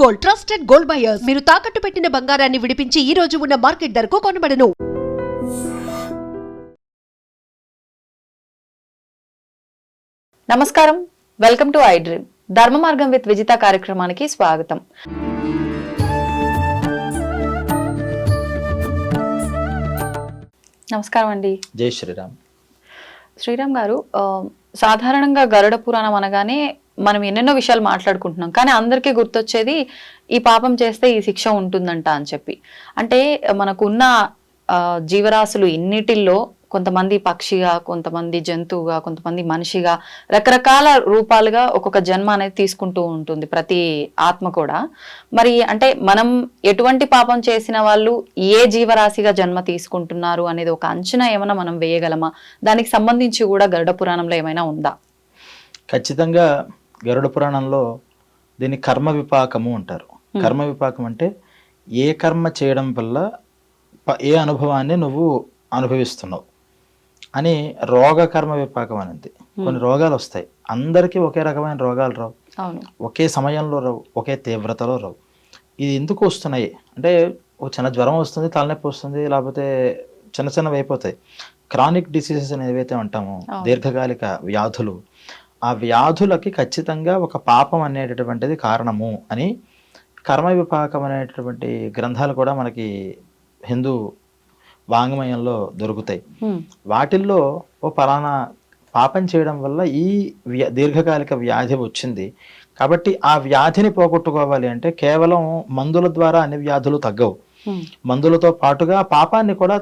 Gold, trusted gold buyers. మీరు తాకట్టు పెట్టిన బంగారాన్ని విడిపించి ఈ రోజు ఉన్న మార్కెట్ ధరకు కొనబడను. నమస్కారం, వెల్కమ్ టు ఐ డ్రీమ్. ధర్మ మార్గం విత్ విజిత కార్యక్రమానికి స్వాగతం. నమస్కారం అండి. జై శ్రీరామ్. శ్రీరామ్ గారు, సాధారణంగా గరుడ పురాణం అనగానే మనం ఎన్నెన్నో విషయాలు మాట్లాడుకుంటున్నాం, కానీ అందరికీ గుర్తొచ్చేది ఈ పాపం చేస్తే ఈ శిక్ష ఉంటుందంట అని చెప్పి. అంటే మనకున్న జీవరాశులు ఇన్నిటిల్లో కొంతమంది పక్షిగా, కొంతమంది జంతువుగా, కొంతమంది మనిషిగా, రకరకాల రూపాలుగా ఒక్కొక్క జన్మ అనేది తీసుకుంటూ ఉంటుంది ప్రతి ఆత్మ కూడా. మరి అంటే మనం ఎటువంటి పాపం చేసిన వాళ్ళు ఏ జీవరాశిగా జన్మ తీసుకుంటున్నారు అనేది ఒక అంచనా ఏమైనా మనం వేయగలమా? దానికి సంబంధించి కూడా గరుడ పురాణంలో ఏమైనా ఉందా? ఖచ్చితంగా గరుడ పురాణంలో దీన్ని కర్మ విపాకము అంటారు. కర్మ విపాకం అంటే ఏ కర్మ చేయడం వల్ల ఏ అనుభవాన్ని నువ్వు అనుభవిస్తున్నావు అని. రోగ కర్మ విపాకం అనేది కొన్ని రోగాలు వస్తాయి. అందరికీ ఒకే రకమైన రోగాలు రావు, ఒకే సమయంలో రావు, ఒకే తీవ్రతలో రావు. ఇది ఎందుకు వస్తున్నాయి అంటే, ఒక చిన్న జ్వరం వస్తుంది, తలనొప్పి వస్తుంది, లేకపోతే చిన్న చిన్నవి అయిపోతాయి. క్రానిక్ డిసీజెస్ అని ఏవైతే అంటామో, దీర్ఘకాలిక వ్యాధులు, ఆ వ్యాధులకి ఖచ్చితంగా ఒక పాపం అనేటటువంటిది కారణము అని కర్మ విపాకం అనేటటువంటి గ్రంథాలు కూడా మనకి హిందూ వాంగ్మయంలో దొరుకుతాయి. వాటిల్లో ఓ పలానా పాపం చేయడం వల్ల ఈ దీర్ఘకాలిక వ్యాధి వచ్చింది కాబట్టి ఆ వ్యాధిని పోగొట్టుకోవాలి అంటే కేవలం మందుల ద్వారా అన్ని వ్యాధులు తగ్గవు. మందులతో పాటుగా పాపాన్ని కూడా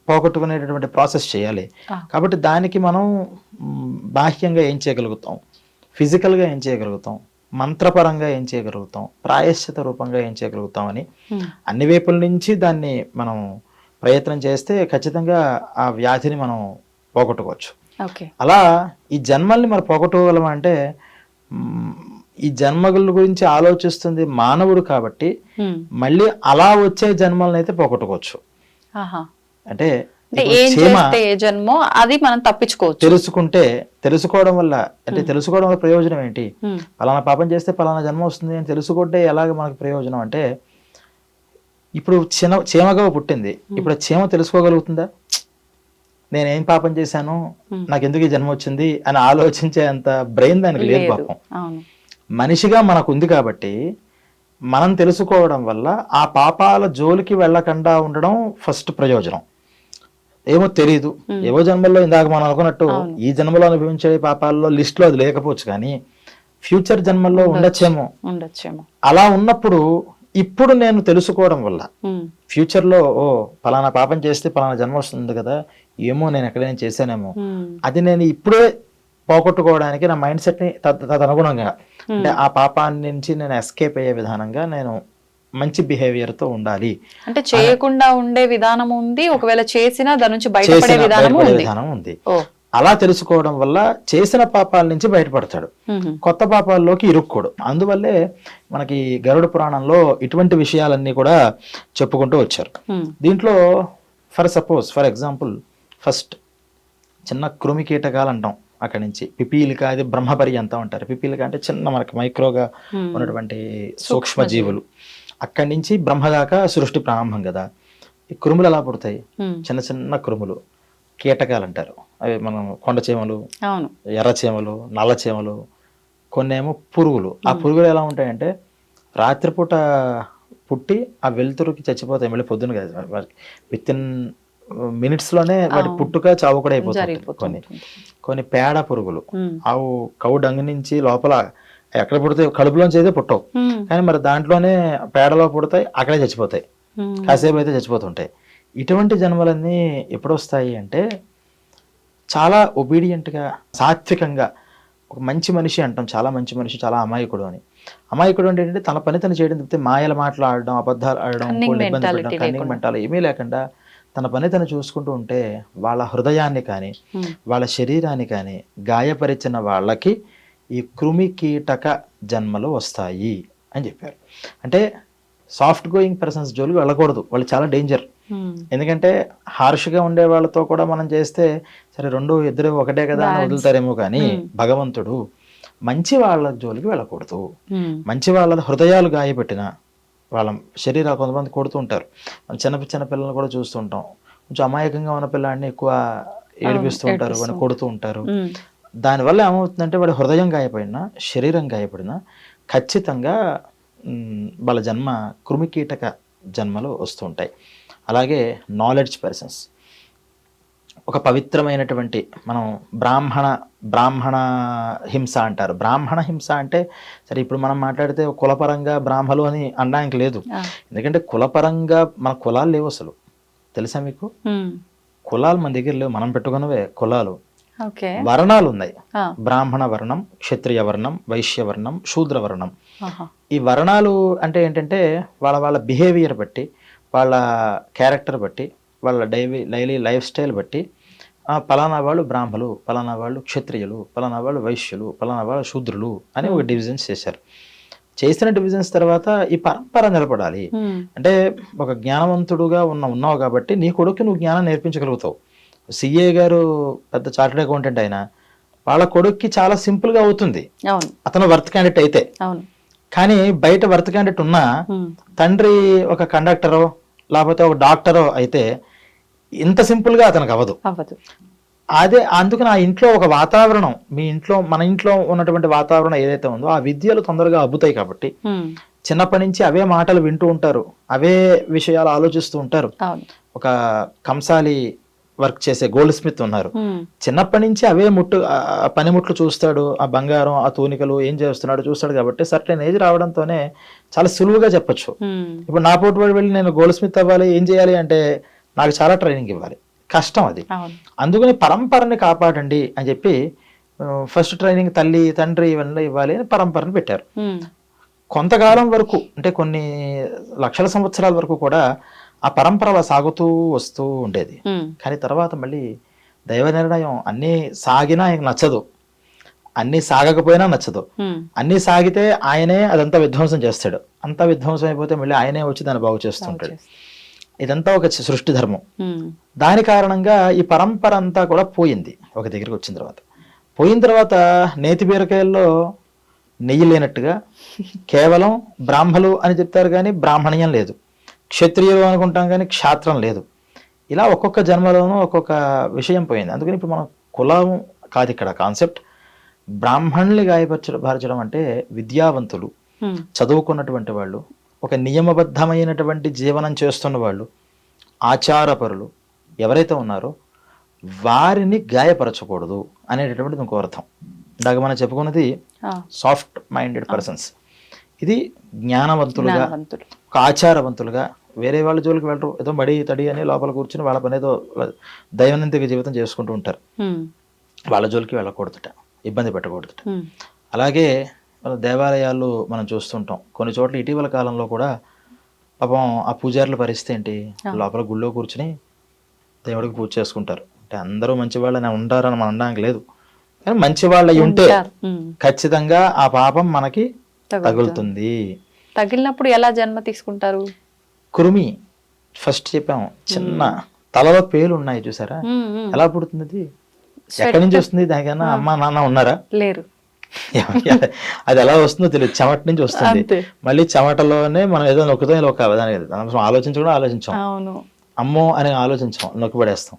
పోగొట్టుకునేటటువంటి ప్రాసెస్ చేయాలి. కాబట్టి దానికి మనం బాహ్యంగా ఏం చేయగలుగుతాం, ఫిజికల్గా ఏం చేయగలుగుతాం, మంత్రపరంగా ఏం చేయగలుగుతాం, ప్రాయశ్చిత రూపంగా ఏం చేయగలుగుతాం అని అన్ని వైపుల నుంచి దాన్ని మనం ప్రయత్నం చేస్తే ఖచ్చితంగా ఆ వ్యాధిని మనం పోగొట్టుకోవచ్చు. అలా ఈ జన్మల్ని మనం పోగొట్టుకోగలమా అంటే, ఈ జన్మల గురించి ఆలోచిస్తుంది మానవుడు కాబట్టి మళ్ళీ అలా వచ్చే జన్మలను అయితే పోగొట్టుకోవచ్చు. అంటే జన్మో అది మనం తప్పించుకోవచ్చు తెలుసుకోవడం వల్ల. అంటే తెలుసుకోవడం వల్ల ప్రయోజనం ఏంటి? పలానా పాపం చేస్తే పలానా జన్మ వస్తుంది అని తెలుసుకుంటే ఎలాగ మనకు ప్రయోజనం అంటే, ఇప్పుడు చీమగా పుట్టింది, ఇప్పుడు చీమ తెలుసుకోగలుగుతుందా నేనేం పాపం చేశాను, నాకు ఎందుకు ఈ జన్మ వచ్చింది అని ఆలోచించే అంత బ్రెయిన్ దానికి లేదు పాపం. మనిషిగా మనకు ఉంది కాబట్టి మనం తెలుసుకోవడం వల్ల ఆ పాపాల జోలికి వెళ్ళకుండా ఉండడం ఫస్ట్ ప్రయోజనం. ఏమో తెలియదు, ఏవో జన్మల్లో ఇందాక మనం అనుకున్నట్టు ఈ జన్మలో అనుభవించే పాపాల్లో లిస్ట్ లో అది లేకపోవచ్చు, కానీ ఫ్యూచర్ జన్మల్లో ఉండొచ్చేమో. అలా ఉన్నప్పుడు ఇప్పుడు నేను తెలుసుకోవడం వల్ల ఫ్యూచర్ లో ఓ పలానా పాపం చేస్తే పలానా జన్మ వస్తుంది కదా, ఏమో నేను ఎక్కడైనా చేశానేమో, అది నేను ఇప్పుడే పోగొట్టుకోవడానికి నా మైండ్ సెట్ ని తదనుగుణంగా, అంటే ఆ పాపాన్ని నుంచి నేను ఎస్కేప్ అయ్యే విధానంగా నేను మంచి బిహేవియర్ తో ఉండాలి. అంటే చేయకుండా ఉండే విధానం ఉంది, ఒకవేళ చేసినా దాని నుంచి బయటపడే విధానం ఉంది. అలా తెలుసుకోవడం వల్ల చేసిన పాపాల నుంచి బయటపడతాడు, కొత్త పాపాల్లోకి ఇరుక్కోడు. అందువల్లే మనకి గరుడ పురాణంలో ఇటువంటి విషయాలన్నీ కూడా చెప్పుకుంటూ వచ్చారు. దీంట్లో ఫర్ ఎగ్జాంపుల్ ఫస్ట్ చిన్న కృమి కీటకాలు అంటాం, అక్కడి నుంచి పిపీలిక, అది బ్రహ్మపర్యంతం అంటారు. పిపీలిక అంటే చిన్న మనకి మైక్రోగా ఉన్నటువంటి సూక్ష్మ జీవులు. అక్కడి నుంచి బ్రహ్మ దాకా సృష్టి ప్రారంభం కదా. ఈ కృములు ఎలా పుడతాయి? చిన్న చిన్న కృములు, కీటకాలు అంటారు. అవి మనం కొండ చీమలు, ఎర్ర చీమలు, నల్ల చీమలు, కొన్ని ఏమో పురుగులు. ఆ పురుగులు ఎలా ఉంటాయంటే రాత్రిపూట పుట్టి ఆ వెలుతురుకి చచ్చిపోతాయి, మళ్ళీ పొద్దున కదా, విత్ ఇన్ మినిట్స్ లోనే వాటి పుట్టుక చావు కూడా అయిపోతుంది. కొన్ని పేడ పురుగులు, ఆవు కౌ డంగు నుంచి లోపల ఎక్కడ పుడతాయి, కడుపులోంచి అయితే పుట్టవు, కానీ మరి దాంట్లోనే పేడలో పుడతాయి, అక్కడే చచ్చిపోతాయి, కాసేపు అయితే చచ్చిపోతుంటాయి. ఇటువంటి జన్మలన్నీ ఎప్పుడు వస్తాయి అంటే, చాలా ఒబీడియంట్గా సాత్వికంగా ఒక మంచి మనిషి అంటాం, చాలా మంచి మనిషి, చాలా అమాయకుడు అని. అమాయకుడు అంటే ఏంటంటే తన పని తను చేయడం తప్పితే మాయల మాటలు ఆడడం, అబద్ధాలు ఆడడం, ఇబ్బంది పెట్టడం, కన్నింగ్ మెంటాలు ఏమీ లేకుండా తన పని తను చూసుకుంటూ ఉంటే వాళ్ళ హృదయాన్ని కానీ వాళ్ళ శరీరాన్ని కానీ గాయపరిచిన వాళ్ళకి ఈ కృమి కీటక జన్మలు వస్తాయి అని చెప్పారు. అంటే సాఫ్ట్ గోయింగ్ పర్సన్స్ జోలికి వెళ్ళకూడదు, వాళ్ళు చాలా డేంజర్. ఎందుకంటే హార్ష్గా ఉండే వాళ్ళతో కూడా మనం చేస్తే సరే రెండు ఇద్దరు ఒకటే కదా అని వదులుతారేమో, కానీ భగవంతుడు మంచి వాళ్ళ జోలికి వెళ్ళకూడదు. మంచి వాళ్ళ హృదయాలు గాయపెట్టిన వాళ్ళ శరీరాలు కొంతమంది కొడుతూ ఉంటారు. చిన్న పిల్లల్ని కూడా చూస్తూ ఉంటాం. కొంచెం అమాయకంగా ఉన్న పిల్లాడిని ఎక్కువ ఏడిపిస్తూ ఉంటారు, వాడిని కొడుతూ ఉంటారు. దానివల్ల ఏమవుతుందంటే వాడి హృదయం గాయపడినా, శరీరం గాయపడినా ఖచ్చితంగా వాళ్ళ జన్మ కృమికీటక జన్మలు వస్తూ ఉంటాయి. అలాగే నాలెడ్జ్ పర్సన్స్, ఒక పవిత్రమైనటువంటి మనం బ్రాహ్మణ హింస అంటారు. బ్రాహ్మణ హింస అంటే సరే ఇప్పుడు మనం మాట్లాడితే కులపరంగా బ్రాహ్మలు అని అనడానికి లేదు. ఎందుకంటే కులపరంగా మన కులాలు లేవు అసలు, తెలుసా మీకు? కులాలు మన దగ్గర లేవు, మనం పెట్టుకున్నవే కులాలు. వర్ణాలు ఉన్నాయి. బ్రాహ్మణ వర్ణం, క్షత్రియ వర్ణం, వైశ్య వర్ణం, శూద్ర వర్ణం. ఈ వర్ణాలు అంటే ఏంటంటే వాళ్ళ బిహేవియర్ బట్టి, వాళ్ళ క్యారెక్టర్ బట్టి, వాళ్ళ డైలీ లైఫ్ స్టైల్ బట్టి పలానా వాళ్ళు బ్రాహ్మలు, పలానా వాళ్ళు క్షత్రియులు, పలానా వాళ్ళు వైశ్యులు, పలానా వాళ్ళు శూద్రులు అని ఒక డివిజన్స్ చేశారు. చేసిన డివిజన్స్ తర్వాత ఈ పరంపర నిలబడాలి అంటే ఒక జ్ఞానవంతుడుగా ఉన్నావు కాబట్టి నీ కొడుకు నువ్వు జ్ఞానం నేర్పించగలుగుతావు. సిఏ గారు పెద్ద చార్టెడ్ అకౌంటెంట్ అయినా వాళ్ళ కొడుక్కి చాలా సింపుల్ గా అవుతుంది, అతను వర్త్ క్యాండిడేట్ అయితే. కానీ బయట వర్త్ క్యాండిడేట్ ఉన్నా తండ్రి ఒక కండక్టరో లేకపోతే ఒక డాక్టరో అయితే ఇంత సింపుల్ గా అతనికి అవ్వదు. అదే అందుకని ఆ ఇంట్లో ఒక వాతావరణం, మీ ఇంట్లో మన ఇంట్లో ఉన్నటువంటి వాతావరణం ఏదైతే ఉందో ఆ విద్యలు తొందరగా అబ్బుతాయి. కాబట్టి చిన్నప్పటి నుంచి అవే మాటలు వింటూ ఉంటారు, అవే విషయాలు ఆలోచిస్తూ ఉంటారు. ఒక కంసాలి వర్క్ చేసే గోల్డ్ స్మిత్ ఉన్నారు, చిన్నప్పటి నుంచి అవే పనిముట్లు చూస్తాడు, ఆ బంగారం, ఆ తూనికలు ఏం చేస్తున్నాడు చూస్తాడు. కాబట్టి సర్టెన్ ఏజ్ రావడంతోనే చాలా సులువుగా చెప్పొచ్చు. ఇప్పుడు నా పోటీ వాడు వెళ్ళి నేను గోల్డ్ స్మిత్ అవ్వాలి, ఏం చేయాలి అంటే నాకు చాలా ట్రైనింగ్ ఇవ్వాలి, కష్టం అది. అందుకని పరంపరని కాపాడండి అని చెప్పి ఫస్ట్ ట్రైనింగ్ తల్లి తండ్రి ఇవన్నీ ఇవ్వాలి అని పరంపరని పెట్టారు. కొంతకాలం వరకు అంటే కొన్ని లక్షల సంవత్సరాల వరకు కూడా ఆ పరంపర అలా సాగుతూ వస్తూ ఉండేది. కానీ తర్వాత మళ్ళీ దైవ నిర్ణయం, అన్నీ సాగినా ఆయనకు నచ్చదు, అన్నీ సాగకపోయినా నచ్చదు. అన్నీ సాగితే ఆయనే అదంతా విధ్వంసం చేస్తాడు, అంతా విధ్వంసం అయిపోతే మళ్ళీ ఆయనే వచ్చి దాన్ని బాగు చేస్తుంటాడు. ఇదంతా ఒక సృష్టి ధర్మం. దాని కారణంగా ఈ పరంపర అంతా కూడా పోయింది. ఒక దగ్గరికి వచ్చిన తర్వాత పోయిన తర్వాత నేతి బీరకాయల్లో నెయ్యి లేనట్టుగా కేవలం బ్రాహ్మలు అని చెప్తారు కానీ బ్రాహ్మణ్యం లేదు, క్షత్రియులు అనుకుంటాం కానీ క్షాత్రం లేదు. ఇలా ఒక్కొక్క జన్మలోనూ ఒక్కొక్క విషయం పోయింది. అందుకని ఇప్పుడు మనం కులం కాదు ఇక్కడ కాన్సెప్ట్. బ్రాహ్మణుల్ని గాయపరచడం అంటే విద్యావంతులు, చదువుకున్నటువంటి వాళ్ళు, ఒక నియమబద్ధమైనటువంటి జీవనం చేస్తున్న వాళ్ళు, ఆచారపరులు ఎవరైతే ఉన్నారో వారిని గాయపరచకూడదు అనేటటువంటిది ఇంకో అర్థం. ఇందాక మనం చెప్పుకున్నది సాఫ్ట్ మైండెడ్ పర్సన్స్. ఇది జ్ఞానవంతులుగా, ఒక ఆచారవంతులుగా, వేరే వాళ్ళ జోలికి వెళ్ళరు, ఏదో మడి తడి అని లోపల కూర్చుని వాళ్ళ పని ఏదో దైనందిక జీవితం చేసుకుంటూ ఉంటారు. వాళ్ళ జోలికి వెళ్ళకూడదుట, ఇబ్బంది పెట్టకూడదుట. అలాగే దేవాలయాలు మనం చూస్తుంటాం కొన్ని చోట్ల. ఇటీవల కాలంలో కూడా పాపం ఆ పూజారుల పరిస్థితి ఏంటి, లోపల గుళ్ళో కూర్చుని దేవుడికి పూజ చేసుకుంటారు. అంటే అందరూ మంచి వాళ్ళని ఉంటారని మనం అనడానికి లేదు, కానీ మంచి వాళ్ళు ఉంటే ఖచ్చితంగా ఆ పాపం మనకి తగులుతుంది. తగిలినప్పుడు ఎలా జన్మ తీసుకుంటారు? కృమి ఫస్ట్ చెప్పాము, చిన్న తలలో పేలు ఉన్నాయి చూసారా, ఎలా పుడుతుంది అది, ఎక్కడి నుంచి వస్తుంది? దానికన్నా అమ్మ నాన్న ఉన్నారా? లేరు. అది ఎలా వస్తుందో తెలియదు, చెమట నుంచి వస్తుంది. మళ్ళీ చెమటలోనే మనం ఏదో నొక్కుతాం, ఇలా ఒక దానికి ఆలోచించాం, అమ్మో అని ఆలోచించాం, నొక్కి పడేస్తాం.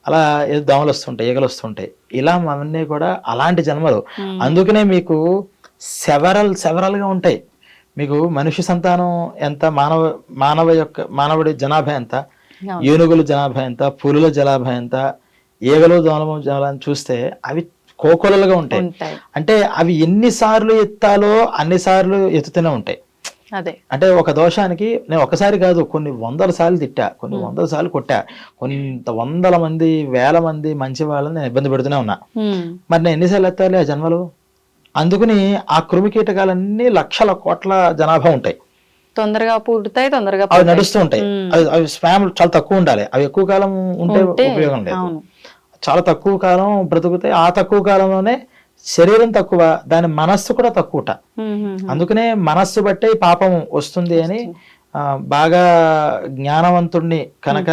అలా ఏదో దోమలు వస్తుంటాయి, ఈగలు వస్తుంటాయి. ఇలా అవన్నీ కూడా అలాంటి జన్మలు. అందుకనే మీకు సెవరల్ గా ఉంటాయి. మీకు మనిషి సంతానం ఎంత, మానవుడి జనాభా ఎంత, ఏనుగుల జనాభా ఎంత, పులుల జనాభా ఎంత, ఈగలు దోమలు జనాభా చూస్తే అవి కోకొలలుగా ఉంటాయి. అంటే అవి ఎన్నిసార్లు ఎత్తాలో అన్నిసార్లు ఎత్తుతూనే ఉంటాయి. అంటే ఒక దోషానికి నేను ఒకసారి కాదు, కొన్ని 100 సార్లు తిట్టా, కొన్ని 100 సార్లు కొట్టా, కొంత 100 మంది 1000 మంది మంచి వాళ్ళని నేను ఇబ్బంది పెడుతూనే ఉన్నా. మరి నేను ఎన్నిసార్లు ఎత్తాలి ఆ జన్మలు? అందుకని ఆ కృమి కీటకాలన్నీ లక్షల కోట్ల జనాభా ఉంటాయి, తొందరగా పుడతాయి, తొందరగా అవి నడుస్తూ ఉంటాయి. అవి స్పామ్ చాలా తక్కువ ఉండాలి, అవి ఎక్కువ కాలం ఉంటే ఉపయోగం లేదు. చాలా తక్కువ కాలం బ్రతుకుతాయి. ఆ తక్కువ కాలంలోనే శరీరం తక్కువ, దాని మనస్సు కూడా తక్కువట. అందుకనే మనస్సు బట్టే పాపం వస్తుంది అని బాగా జ్ఞానవంతుడిని కనుక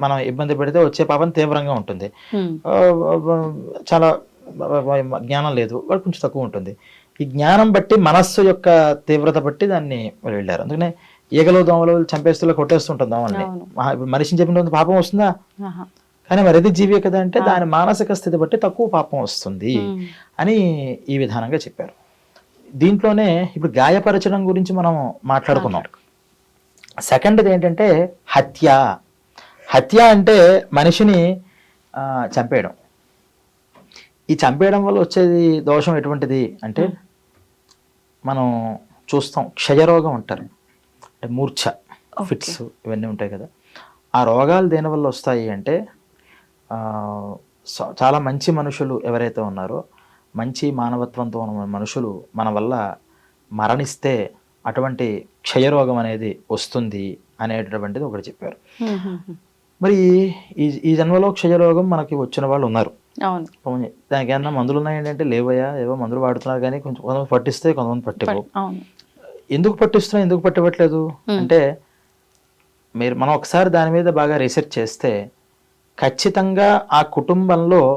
మనం ఇబ్బంది పెడితే వచ్చే పాపం తీవ్రంగా ఉంటుంది. చాలా జ్ఞానం లేదు, వాడికి కొంచెం తక్కువ ఉంటుంది. ఈ జ్ఞానం బట్టి మనస్సు యొక్క తీవ్రత బట్టి దాన్ని వాళ్ళు వెళ్ళారు. అందుకనే ఈగలు దోమలు చంపేస్తూ కొట్టేస్తుంటాం దోమల్ని. ఇప్పుడు మనిషిని చెప్పిన పాపం వస్తుందా? కానీ మరిది జీవే కదా అంటే దాని మానసిక స్థితి బట్టి తక్కువ పాపం వస్తుంది అని ఈ విధానంగా చెప్పారు. దీంట్లోనే ఇప్పుడు గాయపరచడం గురించి మనం మాట్లాడుకున్నాం. సెకండ్ది ఏంటంటే హత్య. హత్య అంటే మనిషిని చంపేయడం. ఈ చంపేయడం వల్ల వచ్చేది దోషం ఎటువంటిది అంటే మనం చూస్తాం, క్షయరోగం అంటారు, అంటే మూర్ఛ, ఫిట్స్ ఇవన్నీ ఉంటాయి కదా. ఆ రోగాలు దేనివల్ల వస్తాయి అంటే చాలా మంచి మనుషులు ఎవరైతే ఉన్నారో, మంచి మానవత్వంతో ఉన్న మనుషులు మన వల్ల మరణిస్తే అటువంటి క్షయరోగం అనేది వస్తుంది అనేటటువంటిది ఒకటి చెప్పారు. మరి ఈ జన్మలో క్షయరోగం మనకి వచ్చిన వాళ్ళు ఉన్నారు. దానికి ఏమన్నా మందులు ఉన్నాయంటే లేవయ్యా, ఏవో మందులు వాడుతున్నారు కానీ కొంతమంది పట్టిస్తే కొంతమంది పట్టిపోవు. ఎందుకు పట్టిస్తున్నా, ఎందుకు పట్టివ్వట్లేదు అంటే మనం ఒకసారి దాని మీద బాగా రీసెర్చ్ చేస్తే ఖచ్చితంగా ఆ కుటుంబంలో